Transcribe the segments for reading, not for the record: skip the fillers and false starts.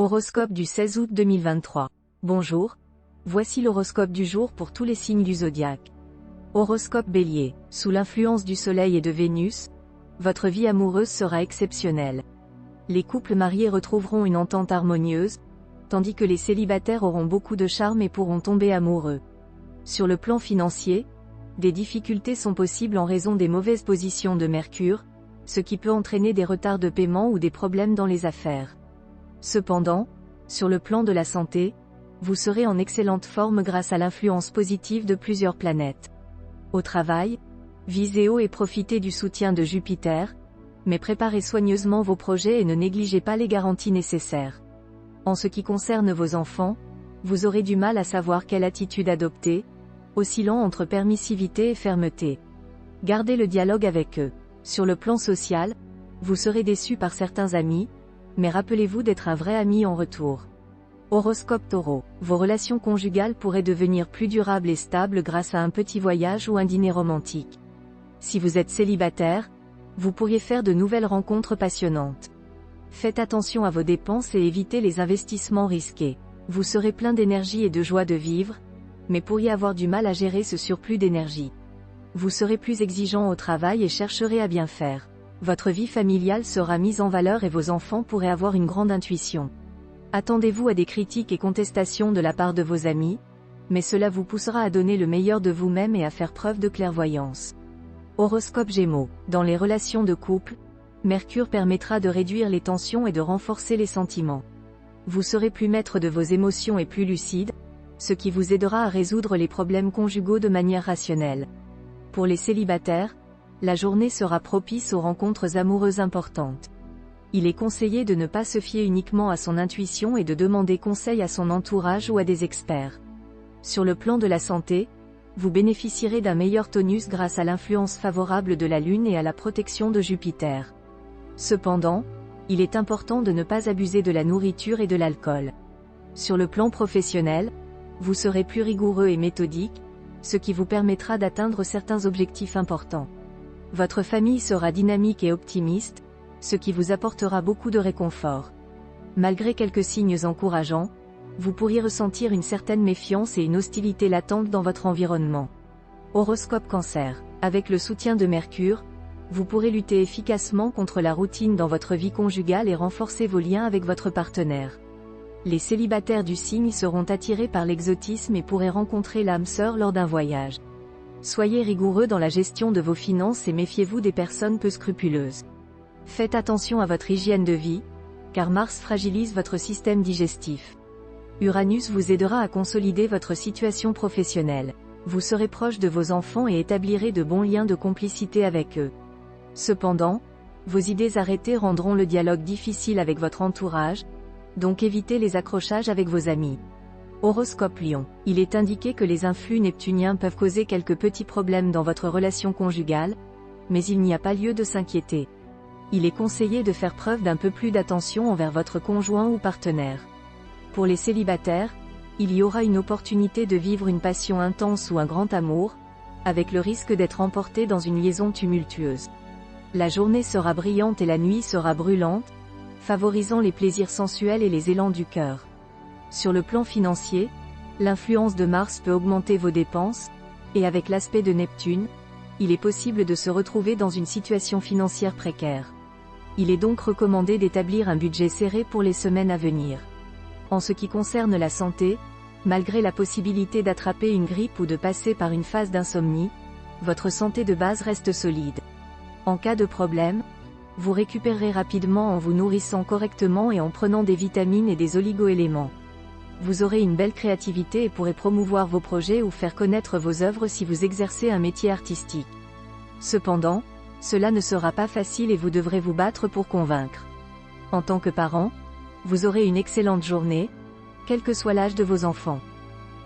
Horoscope du 16 août 2023. Bonjour, voici l'horoscope du jour pour tous les signes du zodiaque. Horoscope Bélier, sous l'influence du Soleil et de Vénus, votre vie amoureuse sera exceptionnelle. Les couples mariés retrouveront une entente harmonieuse, tandis que les célibataires auront beaucoup de charme et pourront tomber amoureux. Sur le plan financier, des difficultés sont possibles en raison des mauvaises positions de Mercure, ce qui peut entraîner des retards de paiement ou des problèmes dans les affaires. Cependant, sur le plan de la santé, vous serez en excellente forme grâce à l'influence positive de plusieurs planètes. Au travail, visez haut et profitez du soutien de Jupiter, mais préparez soigneusement vos projets et ne négligez pas les garanties nécessaires. En ce qui concerne vos enfants, vous aurez du mal à savoir quelle attitude adopter, oscillant entre permissivité et fermeté. Gardez le dialogue avec eux. Sur le plan social, vous serez déçu par certains amis, mais rappelez-vous d'être un vrai ami en retour. Horoscope Taureau, vos relations conjugales pourraient devenir plus durables et stables grâce à un petit voyage ou un dîner romantique. Si vous êtes célibataire, vous pourriez faire de nouvelles rencontres passionnantes. Faites attention à vos dépenses et évitez les investissements risqués. Vous serez plein d'énergie et de joie de vivre, mais pourriez avoir du mal à gérer ce surplus d'énergie. Vous serez plus exigeant au travail et chercherez à bien faire. Votre vie familiale sera mise en valeur et vos enfants pourraient avoir une grande intuition. Attendez-vous à des critiques et contestations de la part de vos amis, mais cela vous poussera à donner le meilleur de vous-même et à faire preuve de clairvoyance. Horoscope Gémeaux, dans les relations de couple, Mercure permettra de réduire les tensions et de renforcer les sentiments. Vous serez plus maître de vos émotions et plus lucide, ce qui vous aidera à résoudre les problèmes conjugaux de manière rationnelle. Pour les célibataires, la journée sera propice aux rencontres amoureuses importantes. Il est conseillé de ne pas se fier uniquement à son intuition et de demander conseil à son entourage ou à des experts. Sur le plan de la santé, vous bénéficierez d'un meilleur tonus grâce à l'influence favorable de la Lune et à la protection de Jupiter. Cependant, il est important de ne pas abuser de la nourriture et de l'alcool. Sur le plan professionnel, vous serez plus rigoureux et méthodique, ce qui vous permettra d'atteindre certains objectifs importants. Votre famille sera dynamique et optimiste, ce qui vous apportera beaucoup de réconfort. Malgré quelques signes encourageants, vous pourriez ressentir une certaine méfiance et une hostilité latente dans votre environnement. Horoscope Cancer, avec le soutien de Mercure, vous pourrez lutter efficacement contre la routine dans votre vie conjugale et renforcer vos liens avec votre partenaire. Les célibataires du signe seront attirés par l'exotisme et pourraient rencontrer l'âme sœur lors d'un voyage. Soyez rigoureux dans la gestion de vos finances et méfiez-vous des personnes peu scrupuleuses. Faites attention à votre hygiène de vie, car Mars fragilise votre système digestif. Uranus vous aidera à consolider votre situation professionnelle. Vous serez proche de vos enfants et établirez de bons liens de complicité avec eux. Cependant, vos idées arrêtées rendront le dialogue difficile avec votre entourage, donc évitez les accrochages avec vos amis. Horoscope Lion, il est indiqué que les influx neptuniens peuvent causer quelques petits problèmes dans votre relation conjugale, mais il n'y a pas lieu de s'inquiéter. Il est conseillé de faire preuve d'un peu plus d'attention envers votre conjoint ou partenaire. Pour les célibataires, il y aura une opportunité de vivre une passion intense ou un grand amour, avec le risque d'être emporté dans une liaison tumultueuse. La journée sera brillante et la nuit sera brûlante, favorisant les plaisirs sensuels et les élans du cœur. Sur le plan financier, l'influence de Mars peut augmenter vos dépenses, et avec l'aspect de Neptune, il est possible de se retrouver dans une situation financière précaire. Il est donc recommandé d'établir un budget serré pour les semaines à venir. En ce qui concerne la santé, malgré la possibilité d'attraper une grippe ou de passer par une phase d'insomnie, votre santé de base reste solide. En cas de problème, vous récupérerez rapidement en vous nourrissant correctement et en prenant des vitamines et des oligo-éléments. Vous aurez une belle créativité et pourrez promouvoir vos projets ou faire connaître vos œuvres si vous exercez un métier artistique. Cependant, cela ne sera pas facile et vous devrez vous battre pour convaincre. En tant que parent, vous aurez une excellente journée, quel que soit l'âge de vos enfants.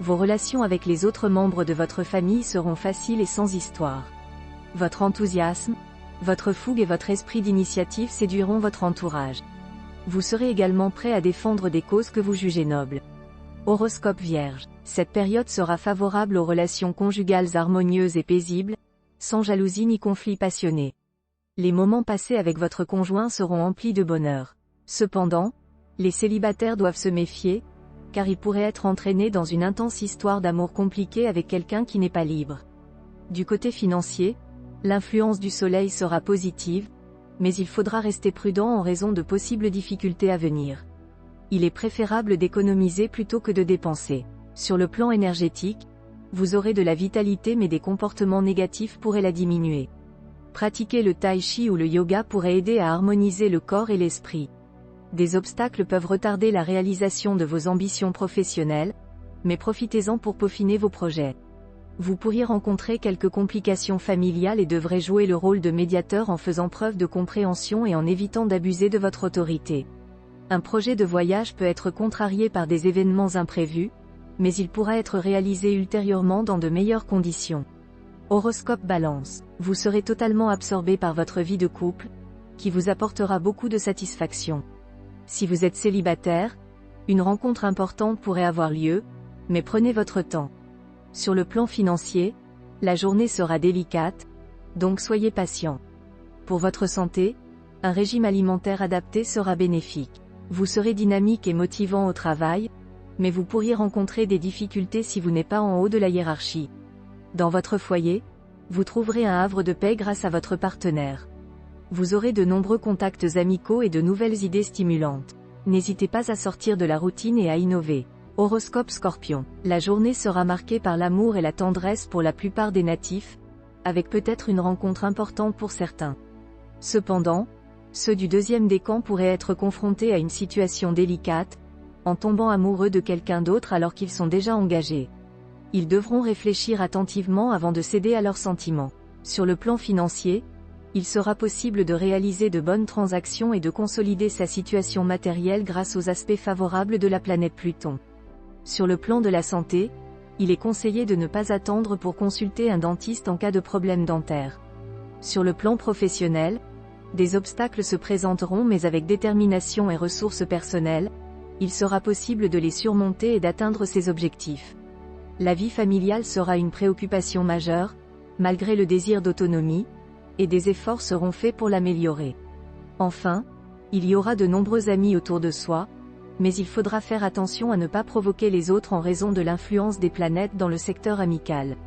Vos relations avec les autres membres de votre famille seront faciles et sans histoire. Votre enthousiasme, votre fougue et votre esprit d'initiative séduiront votre entourage. Vous serez également prêt à défendre des causes que vous jugez nobles. Horoscope Vierge, cette période sera favorable aux relations conjugales harmonieuses et paisibles, sans jalousie ni conflit passionné. Les moments passés avec votre conjoint seront emplis de bonheur. Cependant, Les célibataires doivent se méfier, car ils pourraient être entraînés dans une intense histoire d'amour compliquée avec quelqu'un qui n'est pas libre. Du côté financier, l'influence du soleil sera positive, mais il faudra rester prudent en raison de possibles difficultés à venir. Il est préférable d'économiser plutôt que de dépenser. Sur le plan énergétique, vous aurez de la vitalité mais des comportements négatifs pourraient la diminuer. Pratiquer le tai chi ou le yoga pourrait aider à harmoniser le corps et l'esprit. Des obstacles peuvent retarder la réalisation de vos ambitions professionnelles, mais profitez-en pour peaufiner vos projets. Vous pourriez rencontrer quelques complications familiales et devrez jouer le rôle de médiateur en faisant preuve de compréhension et en évitant d'abuser de votre autorité. Un projet de voyage peut être contrarié par des événements imprévus, mais il pourra être réalisé ultérieurement dans de meilleures conditions. Horoscope Balance. Vous serez totalement absorbé par votre vie de couple, qui vous apportera beaucoup de satisfaction. Si vous êtes célibataire, une rencontre importante pourrait avoir lieu, mais prenez votre temps. Sur le plan financier, la journée sera délicate, donc soyez patient. Pour votre santé, un régime alimentaire adapté sera bénéfique. Vous serez dynamique et motivant au travail, mais vous pourriez rencontrer des difficultés si vous n'êtes pas en haut de la hiérarchie. Dans votre foyer, vous trouverez un havre de paix grâce à votre partenaire. Vous aurez de nombreux contacts amicaux et de nouvelles idées stimulantes. N'hésitez pas à sortir de la routine et à innover. Horoscope Scorpion. La journée sera marquée par l'amour et la tendresse pour la plupart des natifs, avec peut-être une rencontre importante pour certains. Cependant, ceux du deuxième décan pourraient être confrontés à une situation délicate, en tombant amoureux de quelqu'un d'autre alors qu'ils sont déjà engagés. Ils devront réfléchir attentivement avant de céder à leurs sentiments. Sur le plan financier, il sera possible de réaliser de bonnes transactions et de consolider sa situation matérielle grâce aux aspects favorables de la planète Pluton. Sur le plan de la santé, il est conseillé de ne pas attendre pour consulter un dentiste en cas de problème dentaire. Sur le plan professionnel, des obstacles se présenteront mais avec détermination et ressources personnelles, il sera possible de les surmonter et d'atteindre ses objectifs. La vie familiale sera une préoccupation majeure, malgré le désir d'autonomie, et des efforts seront faits pour l'améliorer. Enfin, il y aura de nombreux amis autour de soi, mais il faudra faire attention à ne pas provoquer les autres en raison de l'influence des planètes dans le secteur amical.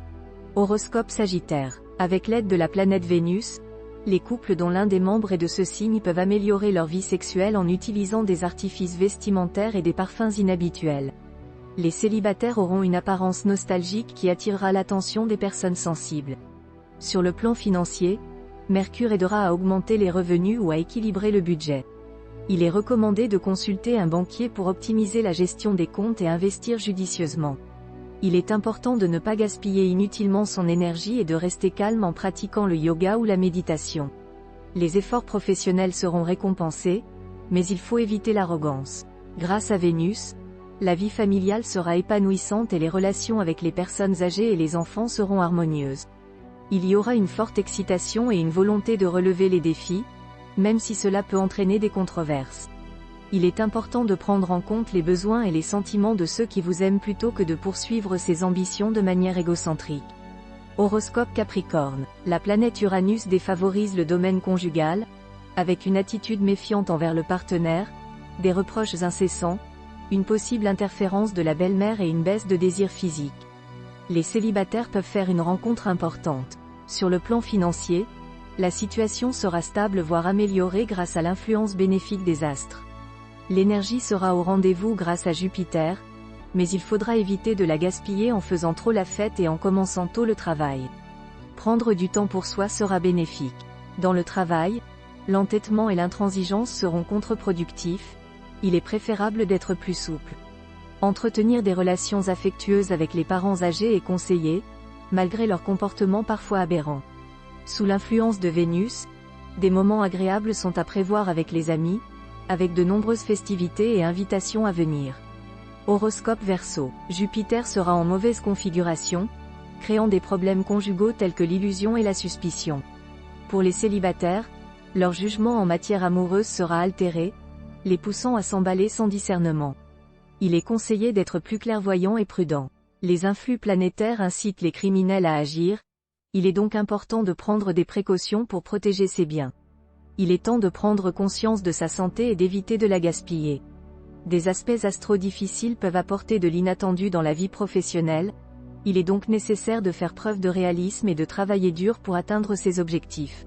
Horoscope Sagittaire. Avec l'aide de la planète Vénus, les couples dont l'un des membres est de ce signe peuvent améliorer leur vie sexuelle en utilisant des artifices vestimentaires et des parfums inhabituels. Les célibataires auront une apparence nostalgique qui attirera l'attention des personnes sensibles. Sur le plan financier, Mercure aidera à augmenter les revenus ou à équilibrer le budget. Il est recommandé de consulter un banquier pour optimiser la gestion des comptes et investir judicieusement. Il est important de ne pas gaspiller inutilement son énergie et de rester calme en pratiquant le yoga ou la méditation. Les efforts professionnels seront récompensés, mais il faut éviter l'arrogance. Grâce à Vénus, la vie familiale sera épanouissante et les relations avec les personnes âgées et les enfants seront harmonieuses. Il y aura une forte excitation et une volonté de relever les défis, même si cela peut entraîner des controverses. Il est important de prendre en compte les besoins et les sentiments de ceux qui vous aiment plutôt que de poursuivre ses ambitions de manière égocentrique. Horoscope Capricorne. La planète Uranus défavorise le domaine conjugal, avec une attitude méfiante envers le partenaire, des reproches incessants, une possible interférence de la belle-mère et une baisse de désir physique. Les célibataires peuvent faire une rencontre importante. Sur le plan financier, la situation sera stable voire améliorée grâce à l'influence bénéfique des astres. L'énergie sera au rendez-vous grâce à Jupiter, mais il faudra éviter de la gaspiller en faisant trop la fête et en commençant tôt le travail. Prendre du temps pour soi sera bénéfique. Dans le travail, l'entêtement et l'intransigeance seront contre-productifs, il est préférable d'être plus souple. Entretenir des relations affectueuses avec les parents âgés est conseillé, malgré leur comportement parfois aberrant. Sous l'influence de Vénus, des moments agréables sont à prévoir avec les amis, avec de nombreuses festivités et invitations à venir. Horoscope Verseau. Jupiter sera en mauvaise configuration, créant des problèmes conjugaux tels que l'illusion et la suspicion. Pour les célibataires, leur jugement en matière amoureuse sera altéré, les poussant à s'emballer sans discernement. Il est conseillé d'être plus clairvoyant et prudent. Les influx planétaires incitent les criminels à agir, il est donc important de prendre des précautions pour protéger ses biens. Il est temps de prendre conscience de sa santé et d'éviter de la gaspiller. Des aspects astro difficiles peuvent apporter de l'inattendu dans la vie professionnelle, il est donc nécessaire de faire preuve de réalisme et de travailler dur pour atteindre ses objectifs.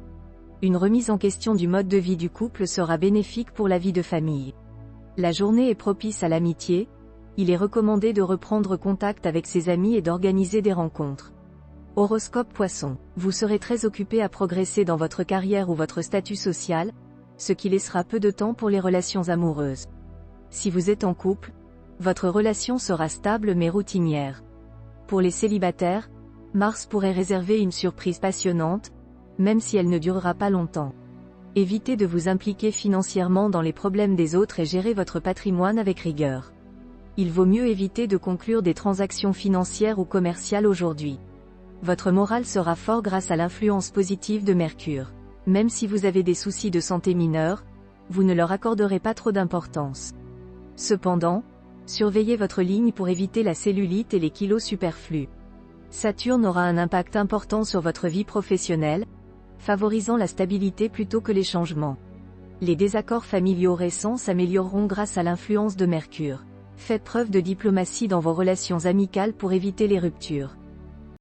Une remise en question du mode de vie du couple sera bénéfique pour la vie de famille. La journée est propice à l'amitié, il est recommandé de reprendre contact avec ses amis et d'organiser des rencontres. Horoscope Poisson. Vous serez très occupé à progresser dans votre carrière ou votre statut social, ce qui laissera peu de temps pour les relations amoureuses. Si vous êtes en couple, votre relation sera stable mais routinière. Pour les célibataires, Mars pourrait réserver une surprise passionnante, même si elle ne durera pas longtemps. Évitez de vous impliquer financièrement dans les problèmes des autres et gérez votre patrimoine avec rigueur. Il vaut mieux éviter de conclure des transactions financières ou commerciales aujourd'hui. Votre morale sera fort grâce à l'influence positive de Mercure. Même si vous avez des soucis de santé mineurs, vous ne leur accorderez pas trop d'importance. Cependant, surveillez votre ligne pour éviter la cellulite et les kilos superflus. Saturne aura un impact important sur votre vie professionnelle, favorisant la stabilité plutôt que les changements. Les désaccords familiaux récents s'amélioreront grâce à l'influence de Mercure. Faites preuve de diplomatie dans vos relations amicales pour éviter les ruptures.